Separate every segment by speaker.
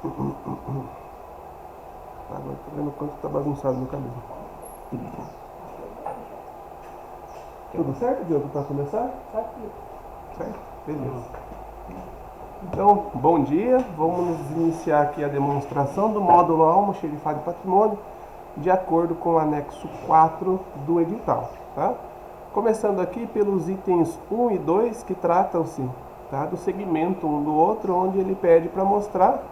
Speaker 1: Agora tô vendo o quanto tá bagunçado meu cabelo. Tudo certo, Diogo, para começar?
Speaker 2: Tá aqui.
Speaker 1: Certo? Beleza. Então, bom dia. Vamos iniciar aqui a demonstração do módulo Almoxarifado de Patrimônio de acordo com o anexo 4 do edital. Tá? Começando aqui pelos itens 1 e 2 que tratam-se, tá, do segmento um do outro, onde ele pede para mostrar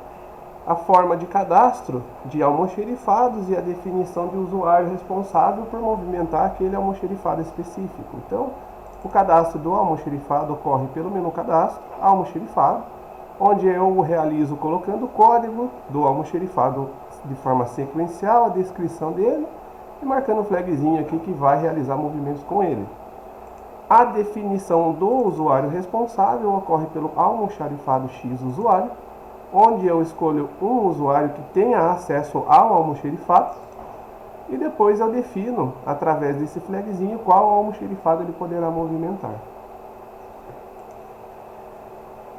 Speaker 1: a forma de cadastro de almoxarifados e a definição de usuário responsável por movimentar aquele almoxarifado específico. Então, o cadastro do almoxarifado ocorre pelo menu cadastro, almoxarifado, onde eu realizo colocando o código do almoxarifado de forma sequencial, a descrição dele e marcando o flagzinho aqui que vai realizar movimentos com ele. A definição do usuário responsável ocorre pelo almoxarifado X usuário, onde eu escolho um usuário que tenha acesso ao almoxarifado e depois eu defino, através desse flagzinho, qual almoxarifado ele poderá movimentar.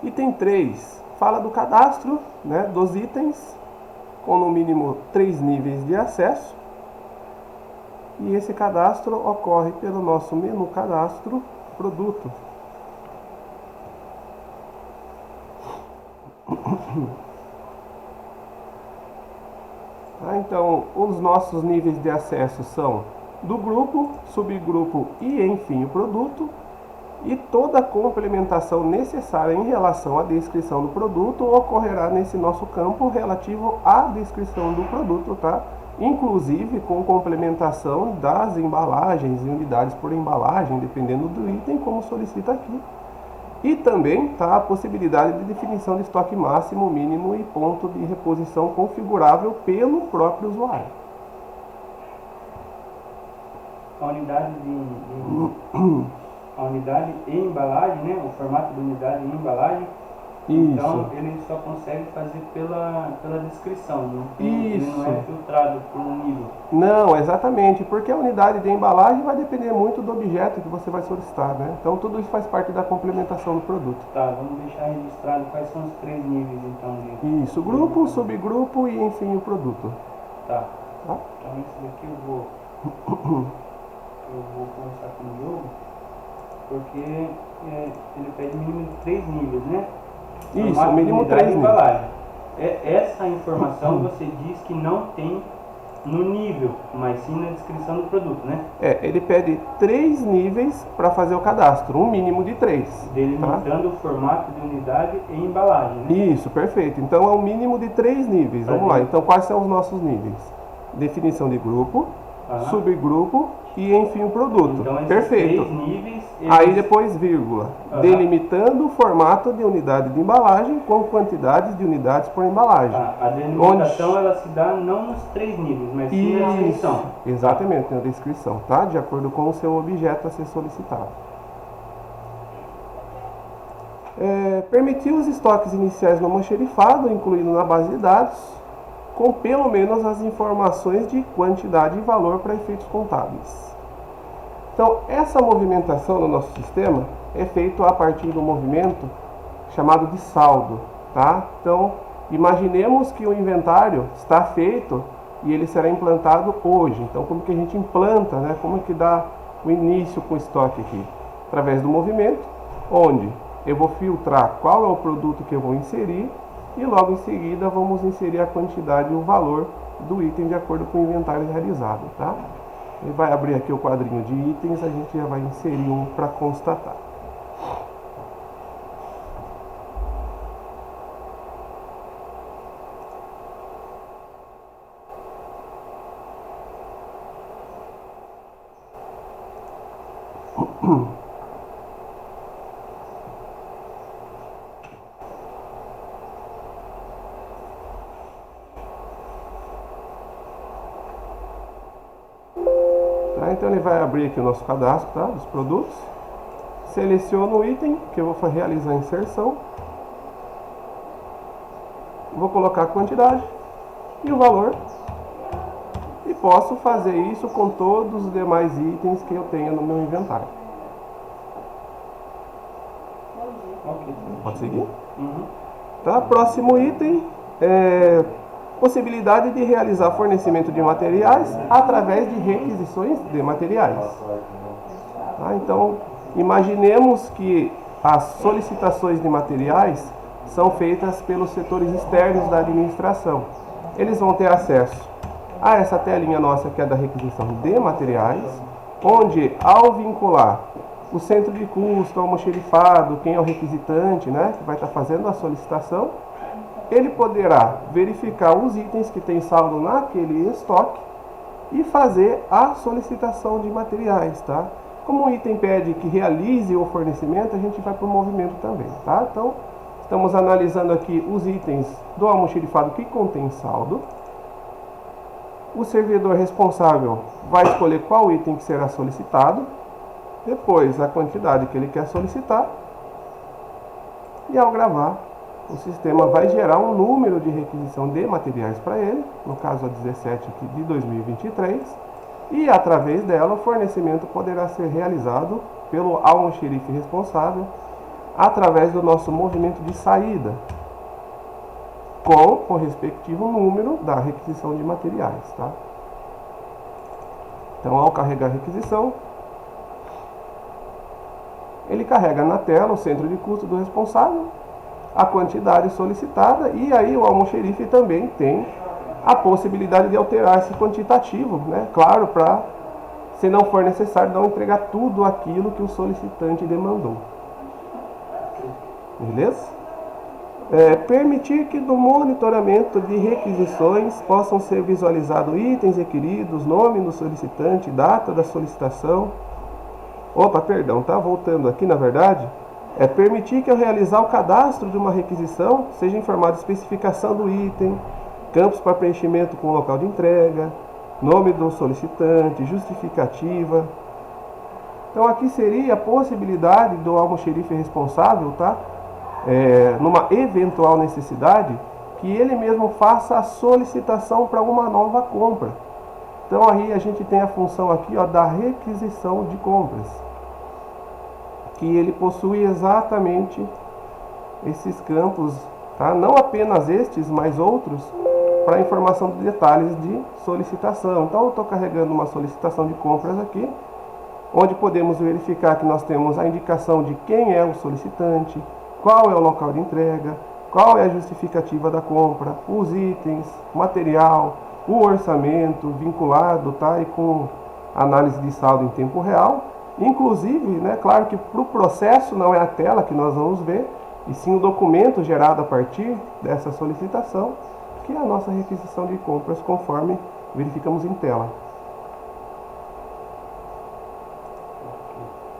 Speaker 1: Item 3 fala do cadastro, né, dos itens, com no mínimo 3 níveis de acesso. E esse cadastro ocorre pelo nosso menu cadastro produto. Então, os nossos níveis de acesso são do grupo, subgrupo e, enfim, o produto. E toda a complementação necessária em relação à descrição do produto ocorrerá nesse nosso campo relativo à descrição do produto, tá? Inclusive com complementação das embalagens e unidades por embalagem, dependendo do item, como solicita aqui. E também tá, a possibilidade de definição de estoque máximo, mínimo e ponto de reposição configurável pelo próprio usuário.
Speaker 2: A unidade e embalagem, né? O formato de unidade e embalagem.
Speaker 1: Isso.
Speaker 2: Então ele só consegue fazer pela descrição, né? Ele não é
Speaker 1: Isso.
Speaker 2: filtrado por um nível.
Speaker 1: Não, exatamente, porque a unidade de embalagem vai depender muito do objeto que você vai solicitar, né? Então tudo isso faz parte da complementação do produto.
Speaker 2: Tá, vamos deixar registrado quais são os 3 níveis então de...
Speaker 1: Isso, grupo, subgrupo e enfim o produto.
Speaker 2: Tá.
Speaker 1: Tá?
Speaker 2: Então esse daqui eu vou começar com o jogo, porque ele pede mínimo de 3 níveis, né?
Speaker 1: Isso,
Speaker 2: Formato,
Speaker 1: mínimo
Speaker 2: unidade
Speaker 1: 3
Speaker 2: e
Speaker 1: níveis.
Speaker 2: embalagem. Essa informação você diz que não tem no nível, mas sim na descrição do produto, né?
Speaker 1: Ele pede 3 níveis para fazer o cadastro, um mínimo de 3.
Speaker 2: Delimitando o formato de unidade e embalagem, né?
Speaker 1: Isso, perfeito. Então é um mínimo de 3 níveis. Vamos lá, então quais são os nossos níveis? Definição de grupo, subgrupo e enfim o produto.
Speaker 2: Então, esses
Speaker 1: perfeito.
Speaker 2: 3 níveis,
Speaker 1: Aí depois vírgula, delimitando o formato de unidade de embalagem com quantidades de unidades por embalagem.
Speaker 2: A delimitação ela se dá não nos 3 níveis, mas sim na descrição.
Speaker 1: Exatamente, na descrição, tá? De acordo com o seu objeto a ser solicitado. Permitir os estoques iniciais no almoxarifado, incluindo na base de dados, com pelo menos as informações de quantidade e valor para efeitos contábeis. Então, essa movimentação no nosso sistema é feita a partir do movimento chamado de saldo, tá? Então, imaginemos que o inventário está feito e ele será implantado hoje. Então, como que a gente implanta, né? Como que dá o início com o estoque aqui? Através do movimento, onde eu vou filtrar qual é o produto que eu vou inserir e logo em seguida vamos inserir a quantidade e o valor do item de acordo com o inventário realizado, tá? Ele vai abrir aqui o quadrinho de itens, a gente já vai inserir um para constatar. Então ele vai abrir aqui o nosso cadastro, tá, dos produtos. Seleciono o item que eu vou realizar a inserção. Vou colocar a quantidade e o valor. E posso fazer isso com todos os demais itens que eu tenho no meu inventário. Pode seguir? Tá, próximo item, possibilidade de realizar fornecimento de materiais através de requisições de materiais. Tá? Então, imaginemos que as solicitações de materiais são feitas pelos setores externos da administração. Eles vão ter acesso a essa telinha nossa que é da requisição de materiais, onde ao vincular o centro de custo, o almoxerifado, quem é o requisitante, né, que vai estar fazendo a solicitação, ele poderá verificar os itens que tem saldo naquele estoque e fazer a solicitação de materiais, tá? Como o item pede que realize o fornecimento, a gente vai para o movimento também, tá? Então, estamos analisando aqui os itens do almoxerifado que contém saldo. O servidor responsável vai escolher qual item que será solicitado, depois a quantidade que ele quer solicitar, e ao gravar, o sistema vai gerar um número de requisição de materiais para ele, no caso a 17 aqui de 2023, e através dela o fornecimento poderá ser realizado pelo almoxerife responsável através do nosso movimento de saída, com o respectivo número da requisição de materiais, tá? Então, ao carregar a requisição, ele carrega na tela o centro de custo do responsável, a quantidade solicitada, e aí o almoxerife também tem a possibilidade de alterar esse quantitativo, né? Claro, para, se não for necessário, não entregar tudo aquilo que o solicitante demandou. Beleza? Permitir que do monitoramento de requisições possam ser visualizados itens requeridos, nome do solicitante, data da solicitação. Voltando aqui, na verdade, permitir que ao realizar o cadastro de uma requisição, seja informada a especificação do item, campos para preenchimento com o local de entrega, nome do solicitante, justificativa. Então aqui seria a possibilidade do almoxerife responsável, tá? Numa eventual necessidade, que ele mesmo faça a solicitação para uma nova compra. Então aí a gente tem a função aqui, ó, da requisição de compras, que ele possui exatamente esses campos, tá? Não apenas estes, mas outros, para informação de detalhes de solicitação. Então eu estou carregando uma solicitação de compras aqui, onde podemos verificar que nós temos a indicação de quem é o solicitante, qual é o local de entrega, qual é a justificativa da compra, os itens, material, o orçamento vinculado, tá? E com análise de saldo em tempo real. Inclusive, né, claro que para o processo não é a tela que nós vamos ver, e sim o documento gerado a partir dessa solicitação, que é a nossa requisição de compras, conforme verificamos em tela.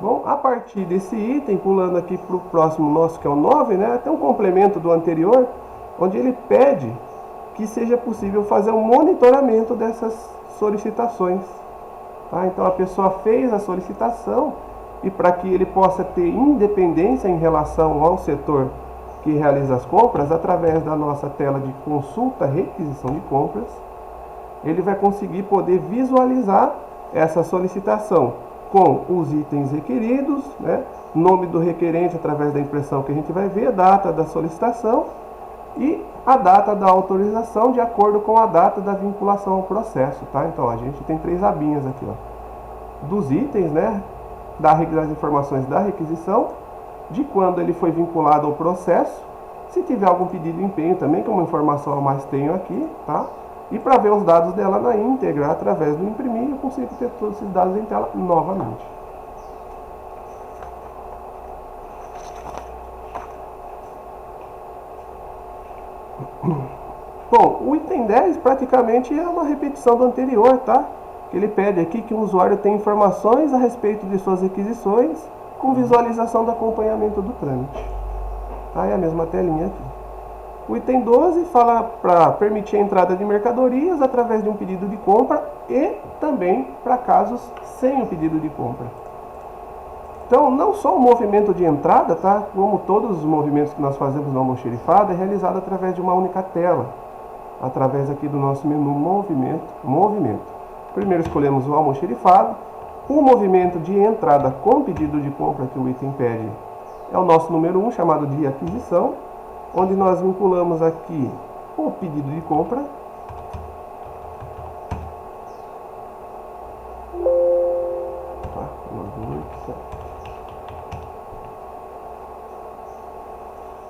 Speaker 1: Bom, a partir desse item, pulando aqui para o próximo nosso, que é o 9, né, tem um complemento do anterior, onde ele pede que seja possível fazer um monitoramento dessas solicitações. Tá? Então a pessoa fez a solicitação, e para que ele possa ter independência em relação ao setor que realiza as compras, através da nossa tela de consulta requisição de compras, ele vai conseguir poder visualizar essa solicitação com os itens requeridos, né? Nome do requerente através da impressão que a gente vai ver, data da solicitação e a data da autorização de acordo com a data da vinculação ao processo, tá? Então a gente tem 3 abinhas aqui, ó, dos itens, né? Das informações da requisição, de quando ele foi vinculado ao processo, se tiver algum pedido de empenho também, que é uma informação a mais tenho aqui, tá? E para ver os dados dela na íntegra, através do imprimir, eu consigo ter todos esses dados em tela novamente. Bom, o item 10 praticamente é uma repetição do anterior, tá? Ele pede aqui que o usuário tenha informações a respeito de suas requisições, com visualização do acompanhamento do trâmite. Tá? É a mesma telinha aqui. O item 12 fala para permitir a entrada de mercadorias através de um pedido de compra e também para casos sem o pedido de compra. Então, não só o movimento de entrada, tá? Como todos os movimentos que nós fazemos no almoxerifado, é realizado através de uma única tela, através aqui do nosso menu movimento. Primeiro escolhemos o almoxerifado. O movimento de entrada com pedido de compra que o item pede é o nosso número 1, chamado de aquisição, onde nós vinculamos aqui o pedido de compra.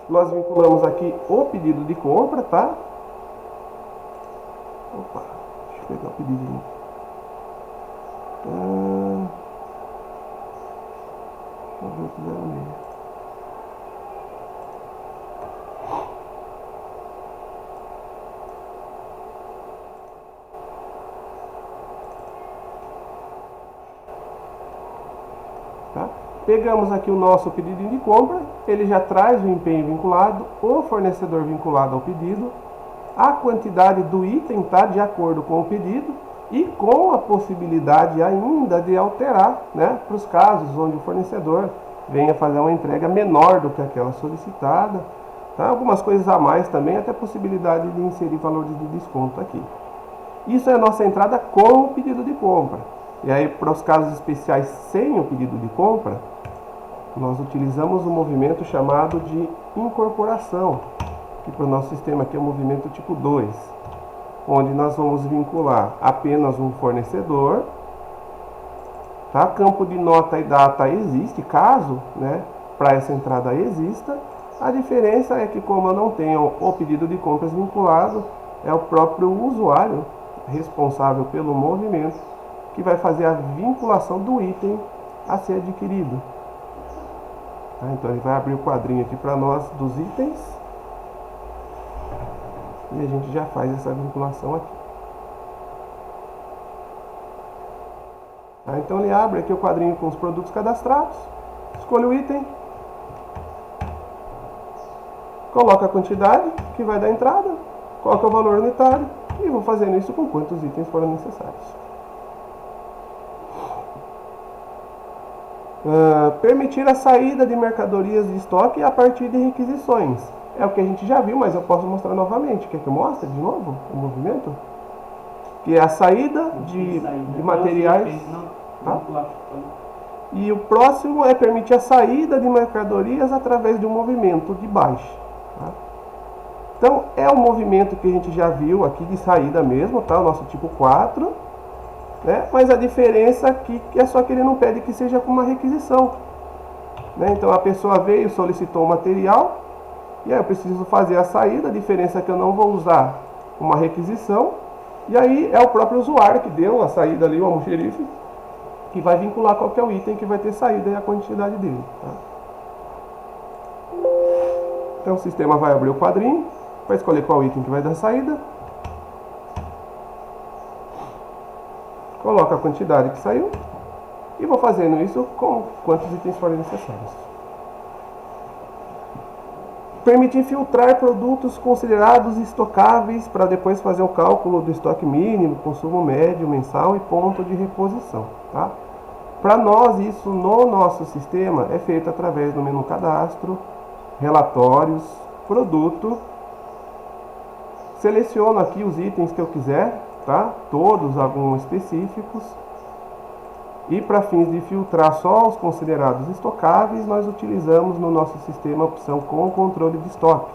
Speaker 1: Nós vinculamos aqui o pedido de compra, tá? Opa, deixa eu pegar o pedidinho. Deixa eu ver o que fizeram nele. Tá? Pegamos aqui o nosso pedido de compra, ele já traz o empenho vinculado, o fornecedor vinculado ao pedido, a quantidade do item está de acordo com o pedido e com a possibilidade ainda de alterar, né, para os casos onde o fornecedor venha fazer uma entrega menor do que aquela solicitada. Tá? Algumas coisas a mais também, até a possibilidade de inserir valores de desconto aqui. Isso é a nossa entrada com o pedido de compra. E aí, para os casos especiais sem o pedido de compra, nós utilizamos um movimento chamado de incorporação, que para o nosso sistema aqui é o movimento tipo 2, onde nós vamos vincular apenas um fornecedor, tá? Campo de nota e data existe, caso, né, para essa entrada exista. A diferença é que, como eu não tenho o pedido de compras vinculado, é o próprio usuário responsável pelo movimento que vai fazer a vinculação do item a ser adquirido. Tá? Então ele vai abrir o quadrinho aqui para nós dos itens e a gente já faz essa vinculação aqui. Tá? Então ele abre aqui o quadrinho com os produtos cadastrados, escolhe o item, coloca a quantidade que vai dar entrada, coloca o valor unitário e vou fazendo isso com quantos itens forem necessários. Permitir a saída de mercadorias de estoque a partir de requisições. É o que a gente já viu, mas eu posso mostrar novamente. Quer que eu mostre de novo o movimento? Que é a saída de materiais. Tá? E o próximo é permitir a saída de mercadorias através de um movimento de baixo. Tá? Então, é um movimento que a gente já viu aqui de saída mesmo, tá? O nosso tipo 4. Né? Mas a diferença aqui é só que ele não pede que seja com uma requisição. Né? Então, a pessoa veio, solicitou o material, e aí eu preciso fazer a saída. A diferença é que eu não vou usar uma requisição, e aí é o próprio usuário que deu a saída ali, o almoxerife, que vai vincular qual que é o item que vai ter saída e a quantidade dele. Tá? Então o sistema vai abrir o quadrinho, vai escolher qual item que vai dar saída, coloca a quantidade que saiu e vou fazendo isso com quantos itens forem necessários. Permitir filtrar produtos considerados estocáveis para depois fazer o cálculo do estoque mínimo, consumo médio, mensal e ponto de reposição. Tá? Para nós, isso no nosso sistema é feito através do menu cadastro, relatórios, produto. Seleciono aqui os itens que eu quiser, tá? Todos, alguns específicos. E para fins de filtrar só os considerados estocáveis, nós utilizamos no nosso sistema a opção com controle de estoque.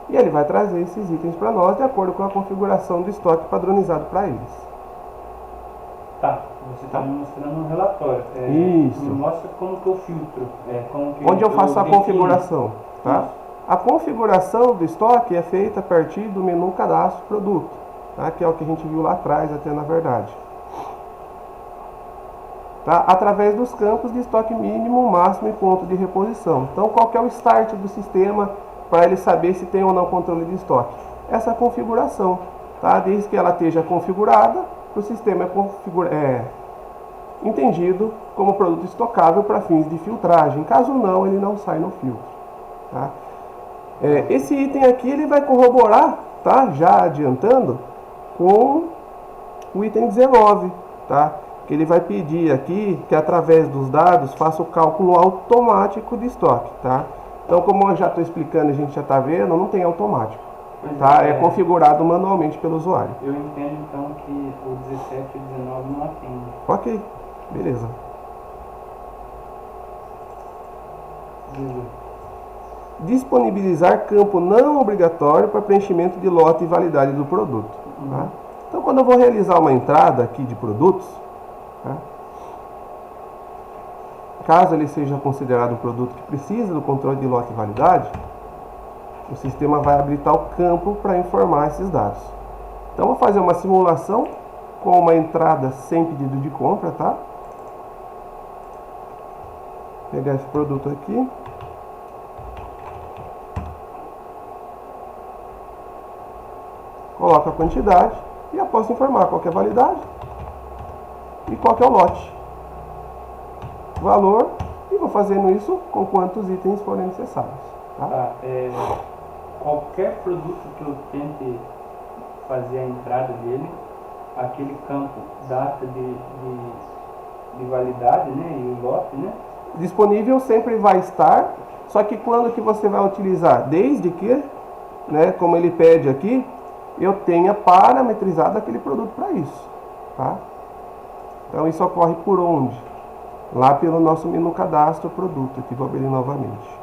Speaker 1: E ele vai trazer esses itens para nós de acordo com a configuração do estoque padronizado para eles.
Speaker 2: Tá, você está me mostrando um relatório.
Speaker 1: Isso.
Speaker 2: Me mostra como que eu filtro.
Speaker 1: Onde eu faço a configuração. Tá? A configuração do estoque é feita a partir do menu cadastro produto, tá? Que é o que a gente viu lá atrás, até na verdade. Tá? Através dos campos de estoque mínimo, máximo e ponto de reposição. Então, qual que é o start do sistema para ele saber se tem ou não controle de estoque? Essa configuração. Tá? Desde que ela esteja configurada, o sistema é entendido como produto estocável para fins de filtragem. Caso não, ele não sai no filtro. Tá? Esse item aqui ele vai corroborar, tá? Já adiantando, com o item 19. Tá? Que ele vai pedir aqui que através dos dados faça o cálculo automático de estoque. Tá? Então, como eu já estou explicando, a gente já está vendo, não tem automático. Tá? É configurado manualmente pelo usuário.
Speaker 2: Eu entendo então que o 17 e o 19 não atendem.
Speaker 1: Ok, beleza. disponibilizar campo não obrigatório para preenchimento de lote e validade do produto. Tá? Então, quando eu vou realizar uma entrada aqui de produtos, tá? Caso ele seja considerado um produto que precisa do controle de lote e validade, o sistema vai habilitar o campo para informar esses dados. Então, vou fazer uma simulação com uma entrada sem pedido de compra, tá? Vou pegar esse produto aqui. Coloco a quantidade e eu posso informar qual que é a validade e qual que é o lote, valor, e vou fazendo isso com quantos itens forem necessários. Tá?
Speaker 2: Qualquer produto que eu tente fazer a entrada dele, aquele campo data de validade, né, e o lote, né?
Speaker 1: Disponível sempre vai estar, só que quando que você vai utilizar? Desde que, né, como ele pede aqui, eu tenha parametrizado aquele produto para isso, tá? Então isso ocorre por onde? Lá pelo nosso menu cadastro produto, aqui vou abrir novamente.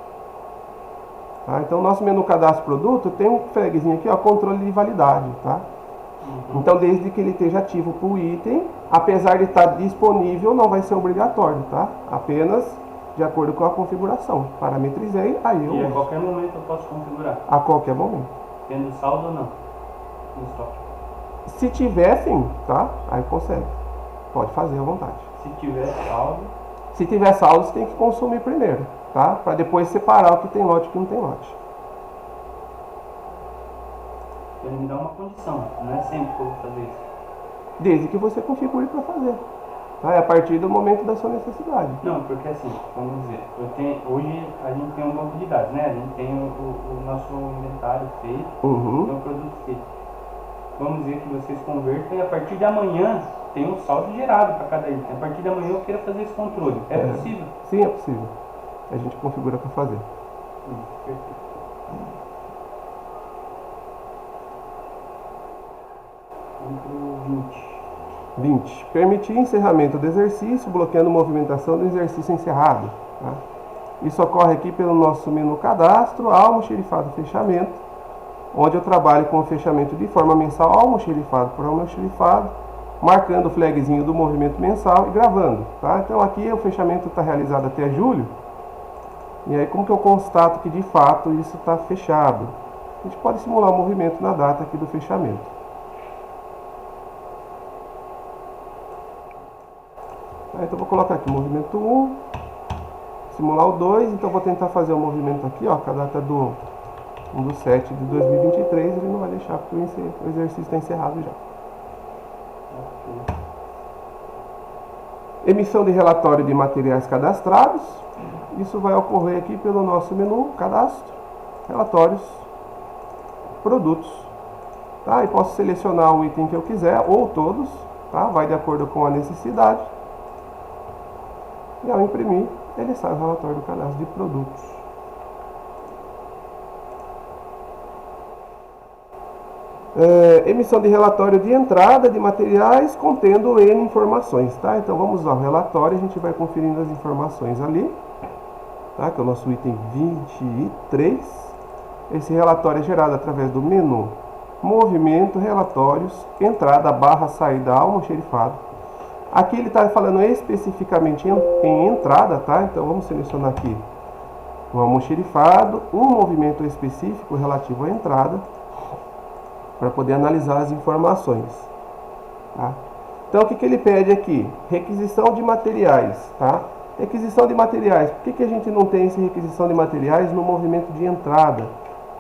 Speaker 1: Tá? Então nosso menu cadastro produto tem um flagzinho aqui, ó, controle de validade, tá? Então desde que ele esteja ativo para o item, apesar de estar disponível, não vai ser obrigatório, tá? Apenas de acordo com a configuração. Parametrizei, aí eu...
Speaker 2: E a qualquer momento eu posso configurar?
Speaker 1: A qualquer momento.
Speaker 2: Tendo saldo ou não? No estoque.
Speaker 1: Se tiver, sim, tá? Aí consegue. Pode fazer à vontade.
Speaker 2: Se tiver saldo...
Speaker 1: Se tiver saldo, você tem que consumir primeiro, tá? Para depois separar o que tem lote e o que não tem lote.
Speaker 2: Ele me dá uma condição, não é sempre que eu vou fazer isso.
Speaker 1: Desde que você configure para fazer. Tá? É a partir do momento da sua necessidade.
Speaker 2: Não, porque assim, vamos dizer, hoje a gente tem um banco de dados, né? A gente tem o nosso inventário feito, tem o produto feito. Vamos dizer que vocês convertem e a partir de amanhã tem um saldo gerado para cada item. A partir de amanhã eu quero fazer esse controle. É possível?
Speaker 1: Sim, é possível. A gente configura para fazer.
Speaker 2: Perfeito. Vamos pro
Speaker 1: 20. Permitir encerramento do exercício, bloqueando movimentação do exercício encerrado. Tá? Isso ocorre aqui pelo nosso menu cadastro, almoxerifado fechamento, onde eu trabalho com o fechamento de forma mensal, almoxerifado por almoxerifado, marcando o flagzinho do movimento mensal e gravando. Tá? Então aqui o fechamento está realizado até julho, e aí como que eu constato que de fato isso está fechado? A gente pode simular o movimento na data aqui do fechamento. Então vou colocar aqui o movimento 1, simular o 2, então vou tentar fazer o movimento aqui, ó, com a data do 1/7 de 2023, ele não vai deixar porque o exercício está encerrado já. Emissão de relatório de materiais cadastrados, isso vai ocorrer aqui pelo nosso menu cadastro, relatórios, produtos, tá? E posso selecionar o item que eu quiser, ou todos, tá? Vai de acordo com a necessidade. E ao imprimir, ele sai o relatório do cadastro de produtos. Emissão de relatório de entrada de materiais contendo N informações, tá? Então vamos lá, o relatório, a gente vai conferindo as informações ali, tá? Que é o nosso item 23. Esse relatório é gerado através do menu Movimento, Relatórios, Entrada / Saída almoxerifado. Aqui ele está falando especificamente em entrada, tá? Então vamos selecionar aqui o almoxerifado, um movimento específico relativo à entrada, para poder analisar as informações. Tá? Então o que ele pede aqui? Requisição de materiais. Tá? Requisição de materiais. Por que a gente não tem essa requisição de materiais no movimento de entrada?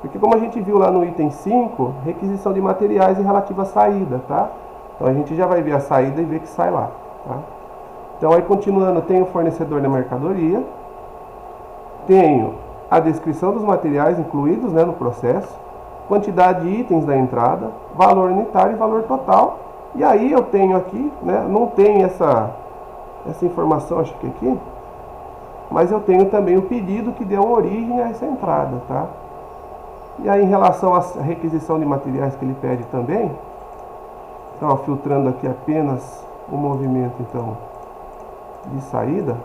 Speaker 1: Porque como a gente viu lá no item 5, requisição de materiais é relativa à saída. Tá? Então a gente já vai ver a saída e ver que sai lá. Tá? Então aí continuando, tenho o fornecedor da mercadoria, tenho a descrição dos materiais incluídos, né, no processo, quantidade de itens da entrada, valor unitário e valor total. E aí eu tenho aqui, né, não tenho essa informação, acho que aqui, mas eu tenho também o pedido que deu origem a essa entrada, tá? E aí em relação à requisição de materiais que ele pede também, então ó, filtrando aqui apenas o movimento então de saída,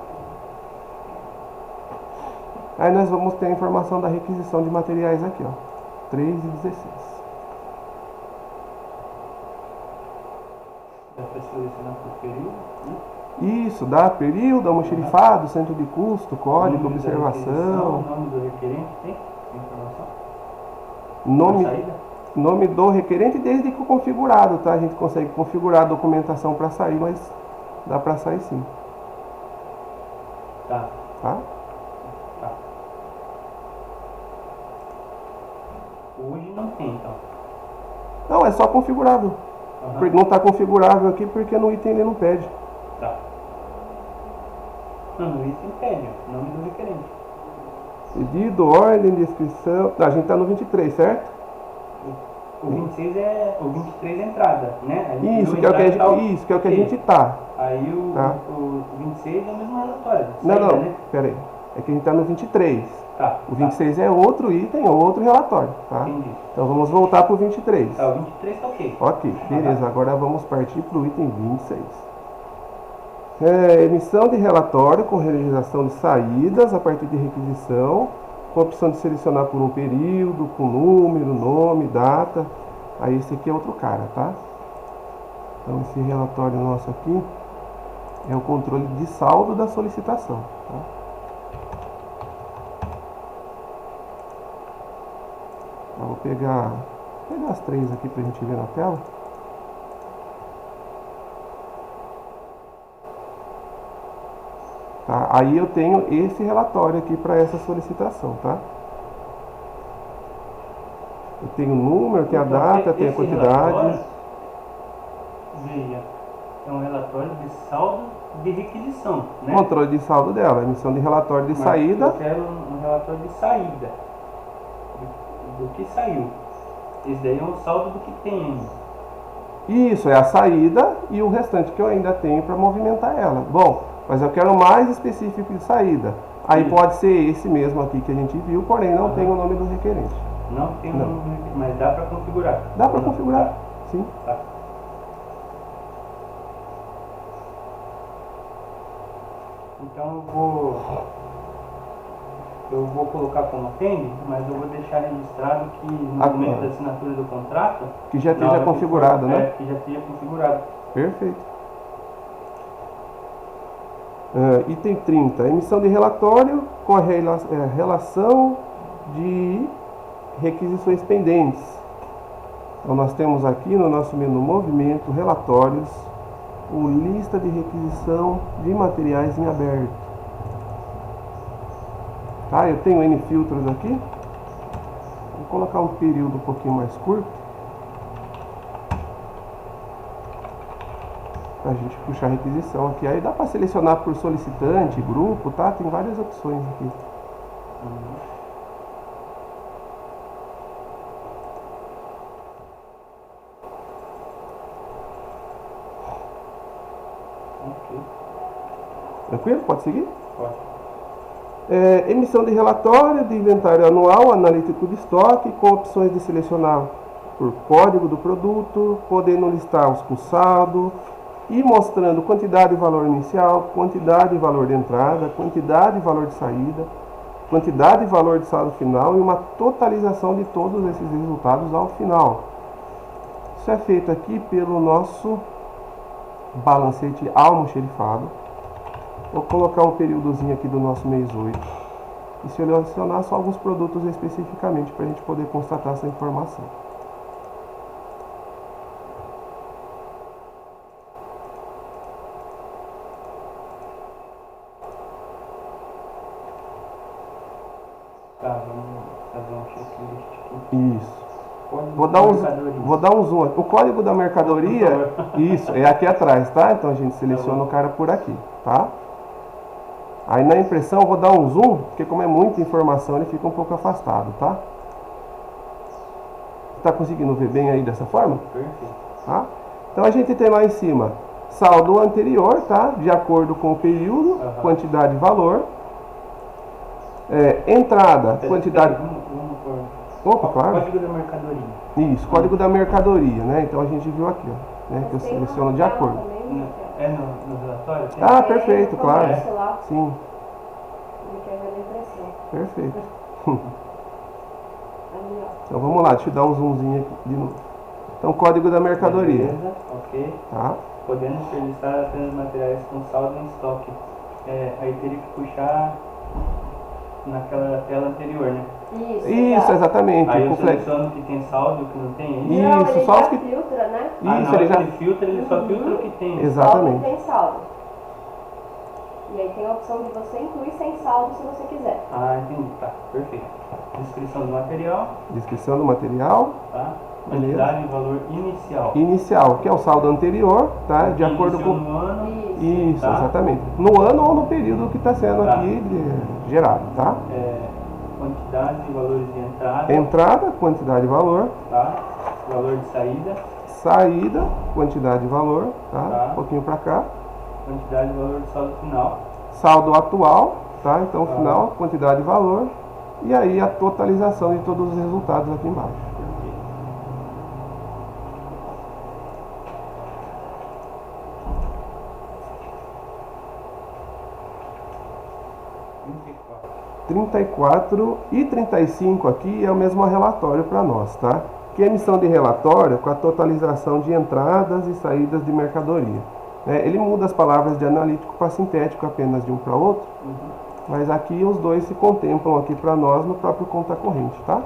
Speaker 1: Aí nós vamos ter a informação da requisição de materiais aqui, ó. 3/16.
Speaker 2: Dá para selecionar por período, né?
Speaker 1: Isso, dá período, almoxerifado, centro de custo, código, observação.
Speaker 2: Nome do requerente tem informação?
Speaker 1: Nome do requerente desde que configurado, tá? A gente consegue configurar a documentação para sair, mas dá para sair sim.
Speaker 2: Tá.
Speaker 1: Tá?
Speaker 2: Tá. Hoje não tem, então.
Speaker 1: Não, é só configurável. Não está configurável aqui porque no item ele não pede.
Speaker 2: Tá. Não, no item pede, nome do requerente.
Speaker 1: Pedido, ordem, descrição. A gente está no 23, certo?
Speaker 2: O 26 o 23 é entrada, né?
Speaker 1: Isso que é o que a gente tá.
Speaker 2: Aí o 26 é o mesmo relatório.
Speaker 1: Não,
Speaker 2: né?
Speaker 1: pera aí. É que a gente está no 23.
Speaker 2: Tá.
Speaker 1: O 26 é outro item, outro relatório, tá?
Speaker 2: Entendi.
Speaker 1: Então vamos voltar para o 23.
Speaker 2: Tá, o 23 tá ok.
Speaker 1: Ok, beleza. Agora vamos partir para o item 26. Emissão de relatório com realização de saídas a partir de requisição, com a opção de selecionar por um período, com número, nome, data. Aí esse aqui é outro cara, tá? Então esse relatório nosso aqui é o controle de saldo da solicitação, tá? Eu vou pegar as três aqui pra gente ver na tela. Tá? Aí eu tenho esse relatório aqui para essa solicitação, tá? Eu tenho o número, eu tenho a data, eu tenho a quantidade.
Speaker 2: Veja, é um relatório de saldo de requisição, né?
Speaker 1: Controle de saldo dela, emissão de relatório de saída.
Speaker 2: Eu quero um relatório de saída, do que saiu. Esse daí é um saldo do que tem ainda.
Speaker 1: Isso, é a saída e o restante que eu ainda tenho para movimentar ela. Bom, mas eu quero mais específico de saída. Aí pode ser esse mesmo aqui que a gente viu, porém não tem o nome do requerente.
Speaker 2: Não tem o nome do requerente, mas dá para configurar.
Speaker 1: Dá para configurar,
Speaker 2: tá.
Speaker 1: Sim.
Speaker 2: Tá. Então eu vou colocar como atende, mas eu vou deixar registrado que no momento da assinatura do contrato...
Speaker 1: Que já esteja configurado, né?
Speaker 2: Que já esteja configurado.
Speaker 1: Perfeito. Item 30. Emissão de relatório com a relação de requisições pendentes. Então nós temos aqui no nosso menu Movimento, Relatórios, o lista de requisição de materiais em aberto. Tá, eu tenho N filtros aqui. Vou colocar um período um pouquinho mais curto, para a gente puxar a requisição aqui. Aí dá para selecionar por solicitante, grupo, tá? Tem várias opções aqui. Tranquilo? Pode seguir?
Speaker 2: Pode.
Speaker 1: Emissão de relatório de inventário anual, analítico de estoque, com opções de selecionar por código do produto, podendo listar os com saldo e mostrando quantidade e valor inicial, quantidade e valor de entrada, quantidade e valor de saída, quantidade e valor de saldo final e uma totalização de todos esses resultados ao final. Isso é feito aqui pelo nosso balancete almoxerifado. Vou colocar um períodozinho aqui do nosso mês 8 e selecionar só alguns produtos especificamente para a gente poder constatar essa informação.
Speaker 2: Tá, vamos fazer um checklist aqui.
Speaker 1: Isso. Vou dar um zoom. O código da mercadoria, isso, é aqui atrás, tá? Então a gente seleciona o cara por aqui, tá? Aí na impressão eu vou dar um zoom, porque como é muita informação ele fica um pouco afastado, tá? Tá conseguindo ver bem aí dessa forma?
Speaker 2: Perfeito.
Speaker 1: Tá? Então a gente tem lá em cima saldo anterior, tá? De acordo com o período, quantidade e valor. Entrada, quantidade... Opa, claro.
Speaker 2: Código da mercadoria.
Speaker 1: Isso, código da mercadoria, né? Então a gente viu aqui, ó, né? Que eu seleciono de acordo.
Speaker 2: No relatório?
Speaker 1: Ah, perfeito, claro. Sim.
Speaker 3: Ele quer ver a impressão.
Speaker 1: Perfeito.
Speaker 3: Ali, ó.
Speaker 1: Então vamos lá, deixa eu dar um zoomzinho aqui de novo. Então, código da mercadoria.
Speaker 2: Beleza, ok.
Speaker 1: Tá?
Speaker 2: Podendo serviçar apenas materiais com saldo em estoque. Aí teria que puxar naquela tela anterior, né?
Speaker 1: Isso, exatamente.
Speaker 2: Aí eu
Speaker 1: Com flex.
Speaker 2: seleciono o que tem saldo e o que não tem.
Speaker 1: Isso,
Speaker 3: Não, ele
Speaker 1: só
Speaker 3: já
Speaker 1: os que-
Speaker 3: filtra, né?
Speaker 1: Isso,
Speaker 2: Na
Speaker 1: ele
Speaker 2: hora
Speaker 1: já.
Speaker 2: que ele filtra, ele só filtra o que tem.
Speaker 3: Saldo
Speaker 1: Exatamente.
Speaker 3: tem saldo. E aí tem a opção de você incluir sem saldo se você quiser.
Speaker 2: Ah, entendi. Tá, perfeito. Descrição do material,
Speaker 1: Descrição do material.
Speaker 2: tá?
Speaker 1: Beleza.
Speaker 2: Quantidade e valor inicial.
Speaker 1: Inicial, que é o saldo anterior, tá? De acordo
Speaker 2: Iniciou
Speaker 1: com.
Speaker 2: no ano.
Speaker 1: Isso,
Speaker 2: Tá.
Speaker 1: exatamente. No ano ou no período que está sendo
Speaker 2: Tá.
Speaker 1: aqui gerado, tá?
Speaker 2: Quantidade e valores de entrada,
Speaker 1: Entrada, quantidade e valor.
Speaker 2: tá? Valor de saída,
Speaker 1: Saída, quantidade e valor, tá?
Speaker 2: Tá.
Speaker 1: Um pouquinho para cá.
Speaker 2: quantidade e valor de saldo final.
Speaker 1: Saldo atual, tá? Então,
Speaker 2: Tá.
Speaker 1: final, quantidade e valor. E aí a totalização de todos os resultados aqui embaixo.
Speaker 2: Perfeito.
Speaker 1: Trinta e 34 e 35 aqui é o mesmo relatório para nós, tá? Que é emissão de relatório com a totalização de entradas e saídas de mercadoria. Ele muda as palavras de analítico para sintético apenas de um para outro, mas aqui os dois se contemplam aqui para nós no próprio conta corrente, tá?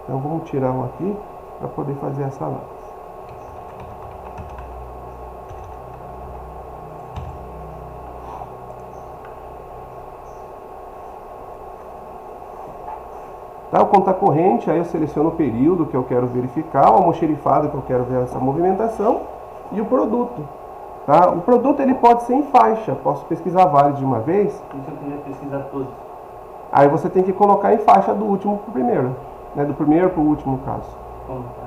Speaker 1: Então vamos tirar um aqui para poder fazer essa análise. Tá, o conta corrente, aí eu seleciono o período que eu quero verificar, o almoxerifado que eu quero ver essa movimentação e o produto. Tá? O produto ele pode ser em faixa, posso pesquisar vários de uma vez.
Speaker 2: E se eu quiser pesquisar todos?
Speaker 1: Aí você tem que colocar em faixa do último para o primeiro, né? Do primeiro para o último caso.
Speaker 2: Como, tá?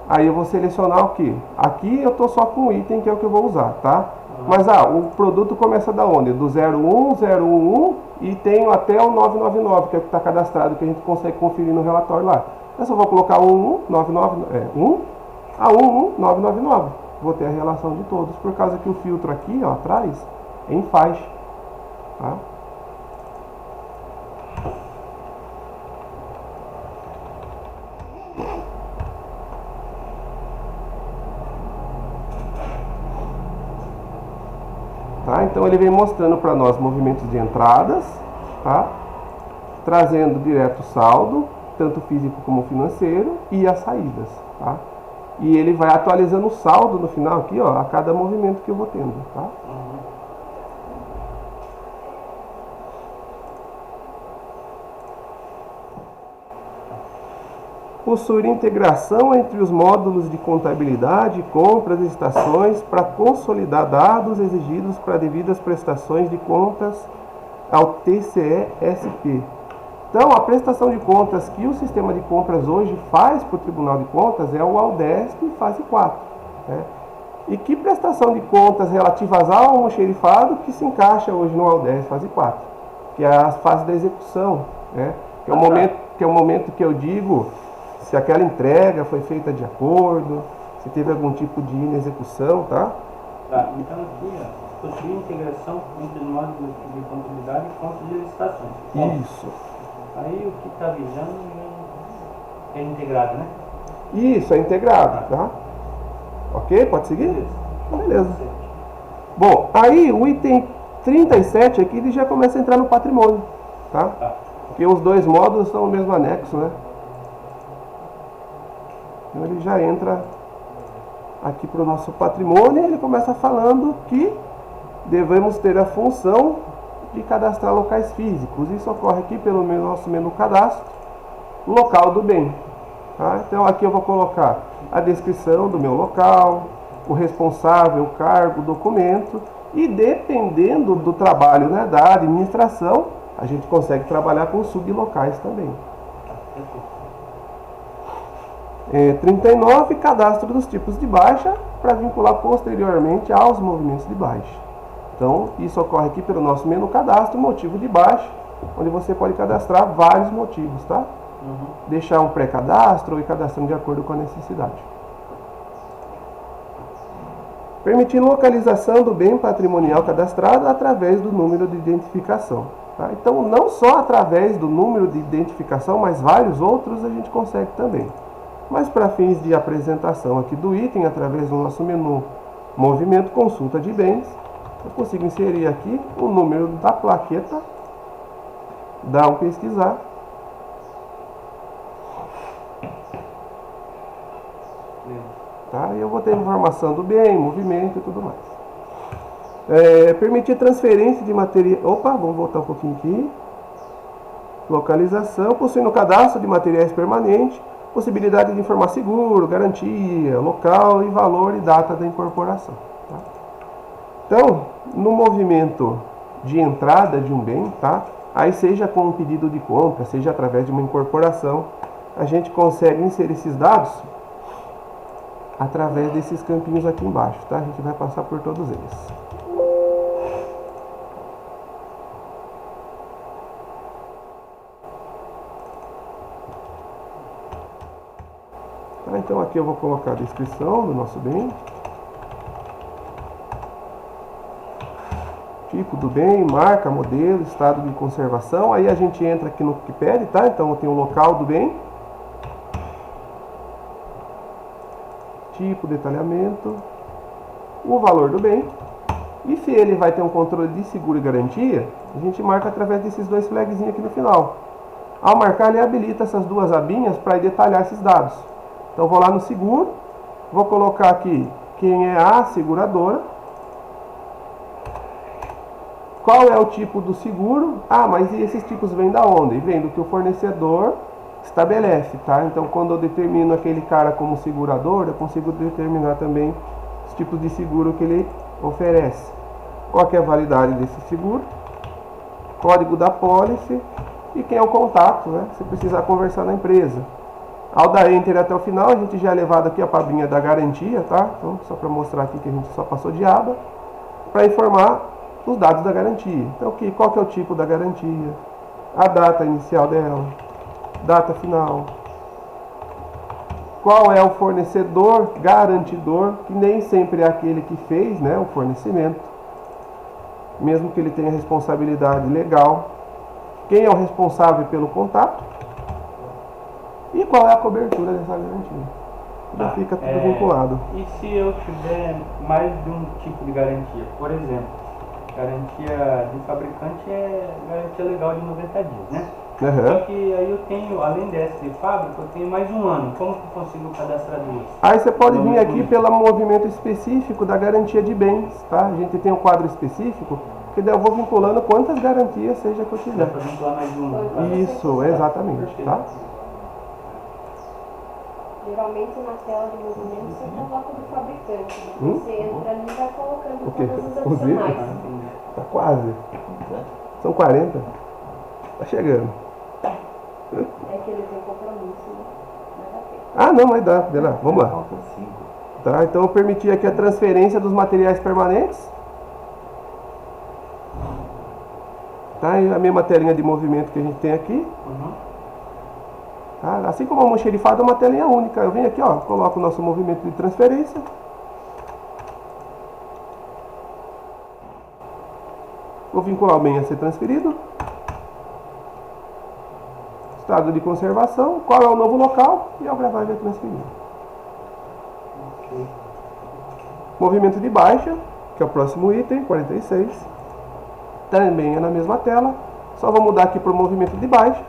Speaker 1: Aí eu vou selecionar o que? Aqui eu estou só com o item que é o que eu vou usar, tá? Mas o produto começa da onde? Do 01, 011 e tem até o 999, que é o que está cadastrado, que a gente consegue conferir no relatório lá. Eu só vou colocar 11999. Vou ter a relação de todos, por causa que o filtro aqui, ó, atrás, é em faixa. Tá? Tá? Então ele vem mostrando para nós movimentos de entradas, tá? Trazendo direto saldo, tanto físico como financeiro, e as saídas. Tá? E ele vai atualizando o saldo no final aqui, ó, a cada movimento que eu vou tendo. Tá? Possuir integração entre os módulos de contabilidade, compras e estações para consolidar dados exigidos para devidas prestações de contas ao TCE-SP. Então, a prestação de contas que o sistema de compras hoje faz para o Tribunal de Contas é o ALDESP fase 4. Né? E que prestação de contas relativas ao almoxerifado que se encaixa hoje no ALDESP fase 4? Que é a fase da execução. Né? Que é o momento que eu digo se aquela entrega foi feita de acordo, se teve algum tipo de inexecução, tá?
Speaker 2: Tá, então aqui, ó, possui integração entre os módulos de contabilidade e contas de licitações.
Speaker 1: Isso.
Speaker 2: Aí o que está visando é integrado, né?
Speaker 1: Isso, é integrado, tá? Ok? Pode seguir? Beleza.
Speaker 2: Certo.
Speaker 1: Bom, aí o item 37 aqui ele já começa a entrar no patrimônio, tá?
Speaker 2: Tá.
Speaker 1: Porque os dois módulos são o mesmo anexo, né? Então ele já entra aqui para o nosso patrimônio e ele começa falando que devemos ter a função de cadastrar locais físicos. Isso ocorre aqui pelo nosso menu cadastro, local do bem. Tá? Então aqui eu vou colocar a descrição do meu local, o responsável, o cargo, o documento e dependendo do trabalho, né, da administração, a gente consegue trabalhar com sublocais também. 39, cadastro dos tipos de baixa para vincular posteriormente aos movimentos de baixa. Então, isso ocorre aqui pelo nosso menu cadastro, motivo de baixa, onde você pode cadastrar vários motivos, tá? Deixar um pré-cadastro ou ir cadastrando de acordo com a necessidade. Permitir localização do bem patrimonial cadastrado através do número de identificação. Tá? Então, não só através do número de identificação, mas vários outros a gente consegue também. Mas para fins de apresentação aqui do item, através do nosso menu Movimento Consulta de Bens, eu consigo inserir aqui o número da plaqueta, dar um pesquisar. Tá? E eu vou ter informação do bem, movimento e tudo mais. Permitir transferência de material. Opa, vamos voltar um pouquinho aqui. Localização, possuindo cadastro de materiais permanente, possibilidade de informar seguro, garantia, local e valor e data da incorporação. Tá? Então, no movimento de entrada de um bem, tá? Aí seja com um pedido de compra, seja através de uma incorporação, a gente consegue inserir esses dados através desses campinhos aqui embaixo, tá? A gente vai passar por todos eles. Tá, então aqui eu vou colocar a descrição do nosso bem. Tipo do bem, marca, modelo, estado de conservação. Aí a gente entra aqui no que pede, tá? Então eu tenho o local do bem. Tipo, detalhamento, o valor do bem. E se ele vai ter um controle de seguro e garantia, a gente marca através desses dois flagzinhos aqui no final. Ao marcar, ele habilita essas duas abinhas para detalhar esses dados. Então vou lá no seguro, vou colocar aqui quem é a seguradora. Qual é o tipo do seguro? Ah, mas e esses tipos vêm da onde? Vem do que o fornecedor estabelece, tá? Então, quando eu determino aquele cara como segurador, eu consigo determinar também os tipos de seguro que ele oferece. Qual que é a validade desse seguro? Código da pólice e quem é o contato, né? Se precisar conversar na empresa. Ao dar Enter até o final, a gente já é levado aqui a abinha da garantia, tá? Então, só para mostrar aqui que a gente só passou de aba, para informar os dados da garantia. Então, qual que é o tipo da garantia? A data inicial dela, data final. Qual é o fornecedor garantidor, que nem sempre é aquele que fez, né, o fornecimento, mesmo que ele tenha responsabilidade legal. Quem é o responsável pelo contato? E qual é a cobertura dessa garantia? Já fica tudo vinculado.
Speaker 2: E se eu tiver mais de um tipo de garantia? Por exemplo, garantia de fabricante é garantia legal de 90 dias, né?
Speaker 1: Uhum.
Speaker 2: Só que aí eu tenho, além dessa de fábrica, eu tenho mais um ano. Como que eu consigo cadastrar duas?
Speaker 1: Aí você pode vir aqui pelo movimento específico da garantia de bens, tá? A gente tem um quadro específico, que daí eu vou vinculando quantas garantias seja que eu tiver.
Speaker 2: Dá pra vincular mais uma.
Speaker 1: Isso, exatamente, tá?
Speaker 3: Geralmente na tela do movimento você coloca do fabricante. Você entra ali e vai colocando todas as adicionais.
Speaker 1: Tá quase. São 40. Tá chegando.
Speaker 3: É que ele tem compromisso, né?
Speaker 1: Ah, não, mas dá. Vamos lá. Tá, então eu permiti aqui a transferência dos materiais permanentes. Tá, e a mesma telinha de movimento que a gente tem aqui. Tá? Assim como a almoxerifada é uma telinha única. Eu venho aqui, ó, coloco o nosso movimento de transferência. Vou vincular o bem a ser transferido. Estado de conservação. Qual é o novo local? E ao gravar já é transferido. Movimento de baixa, que é o próximo item, 46. Também é na mesma tela. Só vou mudar aqui para o movimento de baixa.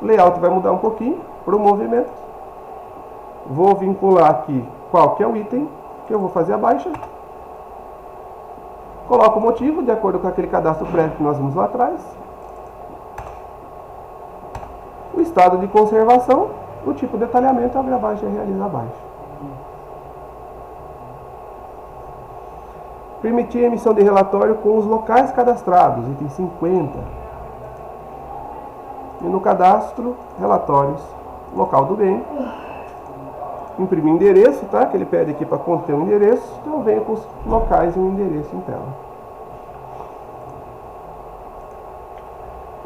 Speaker 1: O layout vai mudar um pouquinho para o movimento. Vou vincular aqui qual que é o item que eu vou fazer a baixa. Coloco o motivo de acordo com aquele cadastro prévio que nós vimos lá atrás. O estado de conservação, o tipo de detalhamento, a gravagem realiza a baixa. Permitir a emissão de relatório com os locais cadastrados, item 50. E no cadastro, relatórios, local do bem. Imprimir endereço, tá? Que ele pede aqui para conter o endereço. Então eu venho com os locais e o endereço em tela.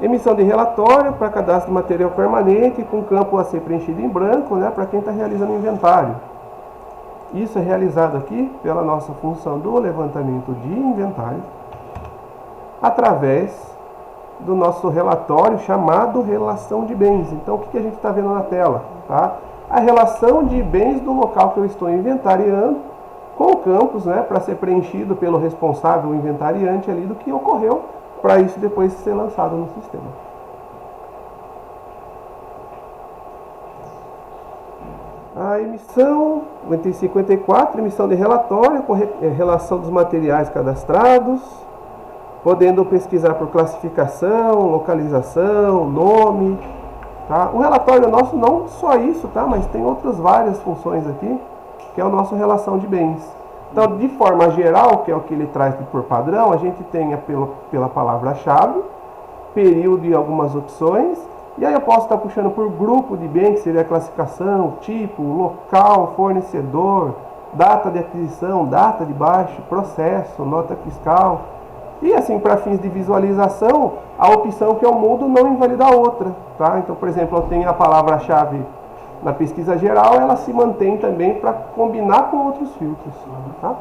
Speaker 1: Emissão de relatório para cadastro de material permanente com campo a ser preenchido em branco, né? Para quem está realizando inventário. Isso é realizado aqui pela nossa função do levantamento de inventário através do nosso relatório chamado relação de bens. Então, o que a gente está vendo na tela? Tá? A relação de bens do local que eu estou inventariando com campos, né, para ser preenchido pelo responsável inventariante ali do que ocorreu, para isso depois ser lançado no sistema. A emissão, item 54, emissão de relatório com relação dos materiais cadastrados, podendo pesquisar por classificação, localização, nome. Tá? O relatório nosso não só isso, tá? Mas tem outras várias funções aqui, que é o nosso relação de bens. Então, de forma geral, que é o que ele traz por padrão, a gente tem pela palavra-chave, período e algumas opções. E aí eu posso estar puxando por grupo de bem, que seria a classificação, tipo, local, fornecedor, data de aquisição, data de baixo, processo, nota fiscal. E assim, para fins de visualização, a opção que eu mudo não invalida a outra. Tá? Então, por exemplo, eu tenho a palavra-chave na pesquisa geral, ela se mantém também para combinar com outros filtros. Tá?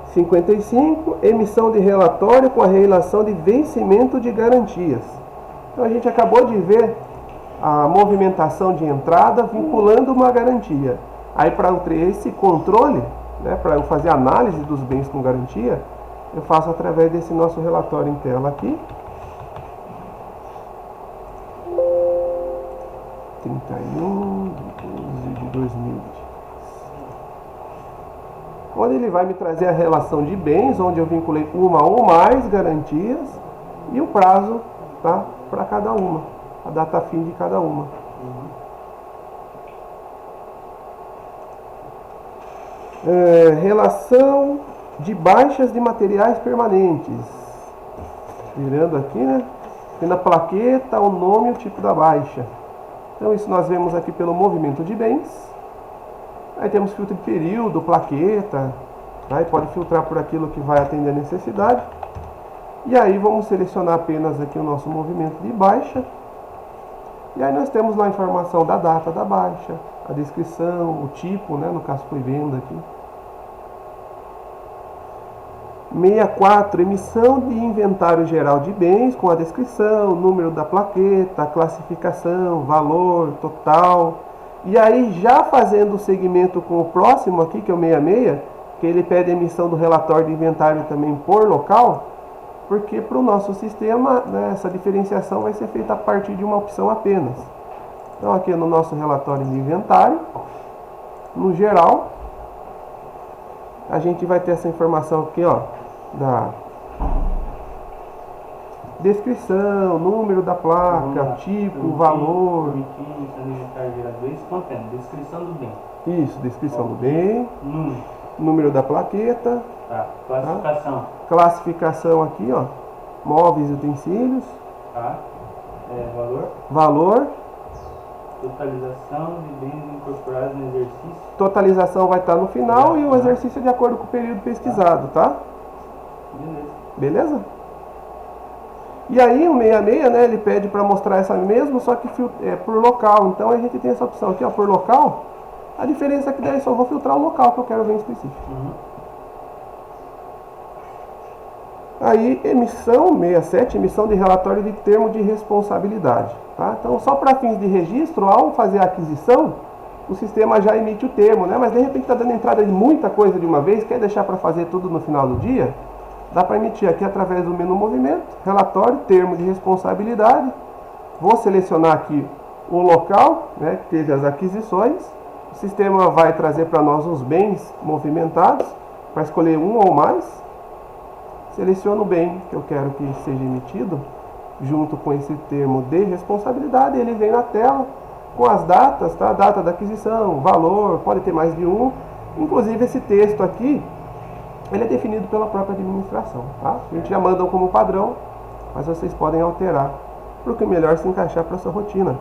Speaker 1: 55, emissão de relatório com a relação de vencimento de garantias. Então a gente acabou de ver a movimentação de entrada vinculando uma garantia. Aí para ter esse controle, né, para eu fazer análise dos bens com garantia, eu faço através desse nosso relatório em tela aqui. 31 de 2020. Onde ele vai me trazer a relação de bens, onde eu vinculei uma ou mais garantias e o prazo, tá, para cada uma, a data fim de cada uma. Relação de baixas de materiais permanentes. Virando aqui, né? Tendo a plaqueta, o nome e o tipo da baixa. Então isso nós vemos aqui pelo movimento de bens. Aí temos filtro de período, plaqueta, aí pode filtrar por aquilo que vai atender a necessidade. E aí vamos selecionar apenas aqui o nosso movimento de baixa. E aí nós temos lá a informação da data da baixa, a descrição, o tipo, né, no caso foi venda aqui. 64, emissão de inventário geral de bens com a descrição, número da plaqueta, classificação, valor, total. E aí, já fazendo o segmento com o próximo aqui, que é o 66, que ele pede a emissão do relatório de inventário também por local, porque para o nosso sistema, né, essa diferenciação vai ser feita a partir de uma opção apenas. Então, aqui no nosso relatório de inventário, no geral, a gente vai ter essa informação aqui, ó, da descrição, número da placa, tipo, valor.
Speaker 2: Descrição do bem.
Speaker 1: Isso, descrição do bem. Número da plaqueta.
Speaker 2: Tá. Classificação.
Speaker 1: Tá? Classificação aqui, ó. Móveis e utensílios.
Speaker 2: Tá. Valor.
Speaker 1: Valor.
Speaker 2: Totalização de bens incorporados no exercício.
Speaker 1: Totalização vai estar no final e o exercício é de acordo com o período pesquisado, tá? Beleza? E aí o 66, né, ele pede para mostrar essa mesma, só que por local. Então a gente tem essa opção aqui, ó, por local. A diferença é que daí eu só vou filtrar o local que eu quero ver em específico. Aí emissão 67, emissão de relatório de termo de responsabilidade. Tá? Então só para fins de registro, ao fazer a aquisição, o sistema já emite o termo, né? Mas de repente está dando entrada de muita coisa de uma vez, quer deixar para fazer tudo no final do dia? Dá para emitir aqui através do menu movimento, relatório, termo de responsabilidade. Vou selecionar aqui o local, né, que teve as aquisições. O sistema vai trazer para nós os bens movimentados, para escolher um ou mais. Seleciono o bem que eu quero que seja emitido, junto com esse termo de responsabilidade. Ele vem na tela com as datas, tá? Data da aquisição, valor, pode ter mais de um. Inclusive esse texto aqui, ele é definido pela própria administração, tá? A gente já manda como padrão, mas vocês podem alterar para o que melhor se encaixar para a sua rotina.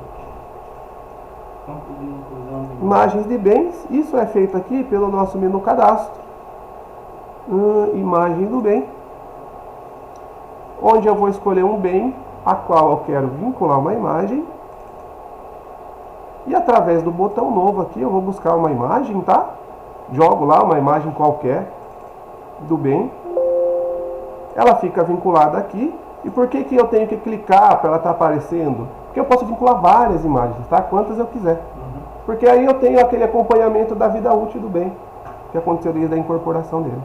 Speaker 1: Imagens de bens, isso é feito aqui pelo nosso menu cadastro. Imagem do bem, onde eu vou escolher um bem a qual eu quero vincular uma imagem. E através do botão novo aqui eu vou buscar uma imagem, tá? Jogo lá uma imagem qualquer do bem. ela fica vinculada aqui. E por que eu tenho que clicar para ela estar aparecendo? Porque eu posso vincular várias imagens, tá? Quantas eu quiser. Porque aí eu tenho aquele acompanhamento da vida útil do bem, que aconteceu desde a incorporação dele.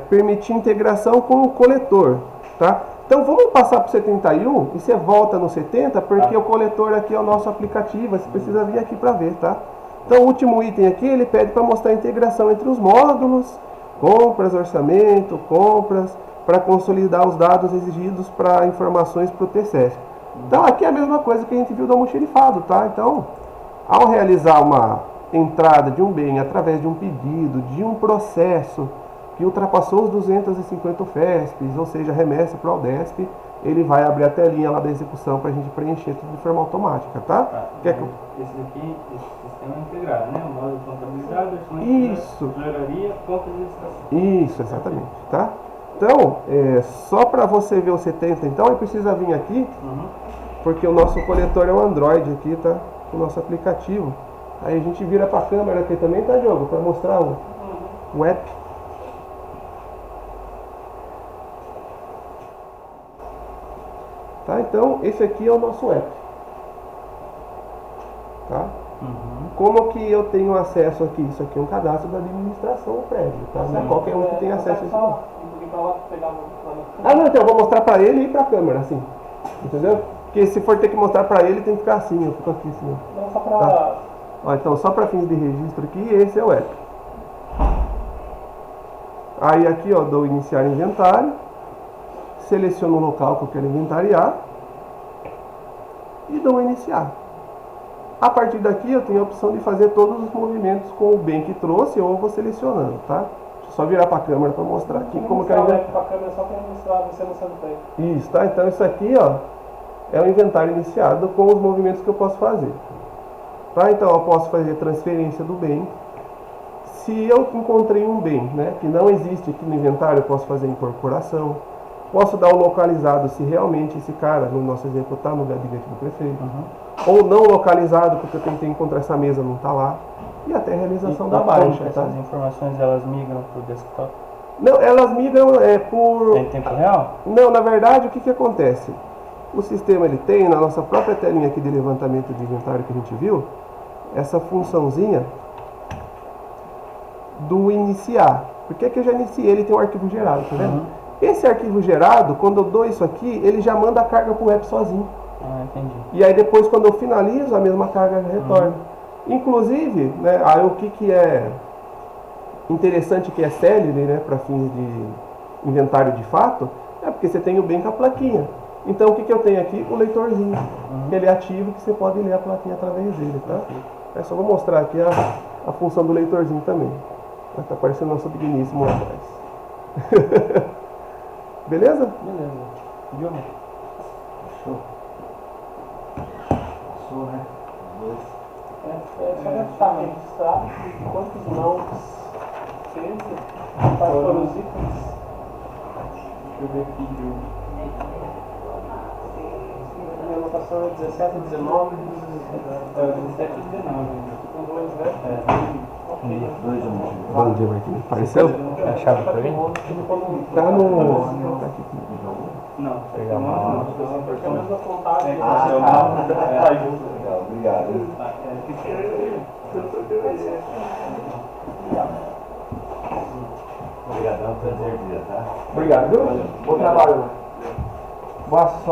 Speaker 1: Permitir integração com o coletor, tá? Então vamos passar para o 71 e você volta no 70, porque o coletor aqui é o nosso aplicativo, você precisa vir aqui para ver, tá? Então o último item aqui, ele pede para mostrar a integração entre os módulos, compras, orçamento, compras, para consolidar os dados exigidos para informações para o TCESP. Então aqui é a mesma coisa que a gente viu do almoxerifado, tá? Então, ao realizar uma entrada de um bem através de um pedido, de um processo que ultrapassou os 250 UFESPs, ou seja, remessa para o AUDESP, ele vai abrir a telinha lá da execução para a gente preencher tudo de forma automática, tá?
Speaker 2: Esse daqui, esse sistema é integrado, né? O módulo de contabilidade, tesouraria, contas e licitação.
Speaker 1: Isso, exatamente, tá? Então, só para você ver o 70, então, aí precisa vir aqui, porque o nosso coletor é o Android aqui, tá? O nosso aplicativo. Aí a gente vira para a câmera aqui também, tá, Diogo? Para mostrar o app. Tá? Então, esse aqui é o nosso app. Tá? Como que eu tenho acesso aqui? Isso aqui é um cadastro da administração prévio, tá? Não é qualquer um que tem acesso a isso. Não, então eu vou mostrar para ele e para a câmera, assim. Entendeu? Porque se for ter que mostrar para ele, tem que ficar assim, eu fico aqui assim.
Speaker 2: Não, só para...
Speaker 1: Tá? Ó, então, só para fins de registro aqui, esse é o app. Aí aqui, ó, dou iniciar inventário. Seleciono o local que eu quero inventariar e dou iniciar. A partir daqui eu tenho a opção de fazer todos os movimentos com o bem que trouxe ou eu vou selecionando, tá? Deixa eu só virar para a câmera para mostrar aqui como que é o inventário. Isso, tá? Então isso aqui, ó, é o inventário iniciado com os movimentos que eu posso fazer. Tá? Então eu posso fazer transferência do bem. Se eu encontrei um bem, né, que não existe aqui no inventário, eu posso fazer incorporação. Posso dar o localizado se realmente esse cara, no nosso exemplo, está no gabinete do prefeito. Ou não localizado, porque eu tentei encontrar essa mesa, não está lá. E até a realização da baixa. Tá?
Speaker 2: Essas informações, elas migram para o desktop?
Speaker 1: Não, elas migram por...
Speaker 2: Em tempo real?
Speaker 1: Não, na verdade, o que acontece? O sistema ele tem, na nossa própria telinha aqui de levantamento de inventário que a gente viu, essa funçãozinha do iniciar. Porque aqui eu já iniciei, ele tem um arquivo gerado, tá vendo? Esse arquivo gerado, quando eu dou isso aqui, ele já manda a carga para o app sozinho.
Speaker 2: Entendi.
Speaker 1: E aí depois, quando eu finalizo, a mesma carga retorna. Inclusive, né, aí o que é interessante, que é célere, né, para fins de inventário de fato, é porque você tem o bem com a plaquinha. Então o que eu tenho aqui? O leitorzinho. Ele é ativo, que você pode ler a plaquinha através dele, tá? É só vou mostrar aqui a função do leitorzinho também. Está aparecendo nosso digníssimo lá atrás. Beleza?
Speaker 2: Beleza.
Speaker 4: Show. Show, né?
Speaker 2: Só deve estar registrado quantos não fez, quais foram os itens. Deixa eu ver aqui. Minha anotação é 17 e 19. 17 e 19. Com dois, né?
Speaker 1: Bom dia, Marquinhos. Apareceu?
Speaker 2: A chave para mim?
Speaker 1: Tá no...
Speaker 2: Não.
Speaker 4: Pegar uma...
Speaker 2: Porque a mesma contagem.
Speaker 4: Legal, obrigado. Obrigadão, prazer, tá?
Speaker 1: Obrigado. Bom trabalho. Boa sorte.